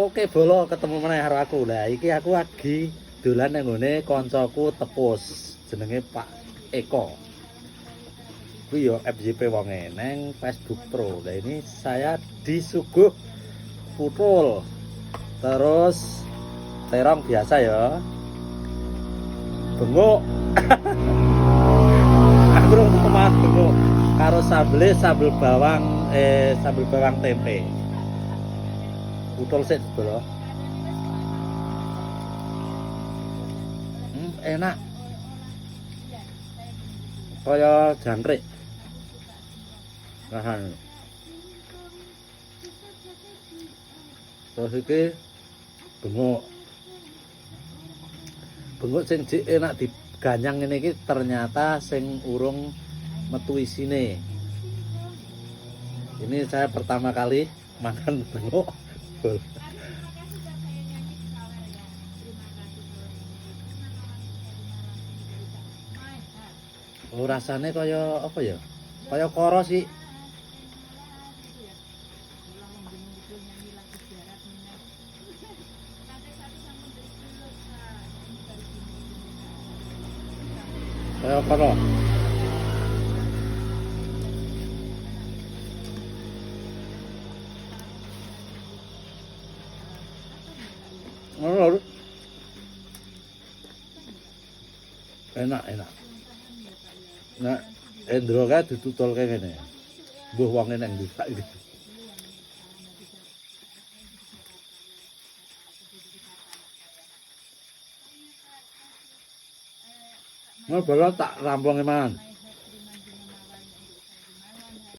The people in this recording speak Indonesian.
Oke bolo ketemu meneh karo aku. Lah iki aku lagi dolan nang ngene kancaku tepus jenenge Pak Eko. Kuwi yo FYP wonge nang Facebook Pro. Lah ini saya disuguh putul. Terus terong biasa ya. Bengok. Aku rung mangan bengok karo sambel bawang tempe. Putul sik bolo. Enak. Kaya jangkrik. Nah. Terus iki bengok. Bengok sing jek enak diganyang ngene iki ternyata sing urung metu isine. Ini saya pertama kali makan bengok. Oh, rasanya kaya apa ya? Kaya koro sih. Kaya koro. Enak. Nah, Endro kae ditutul kayak ngene. Mbuh wonge nang ndi iki. Nah, bala tak rampunge mangan.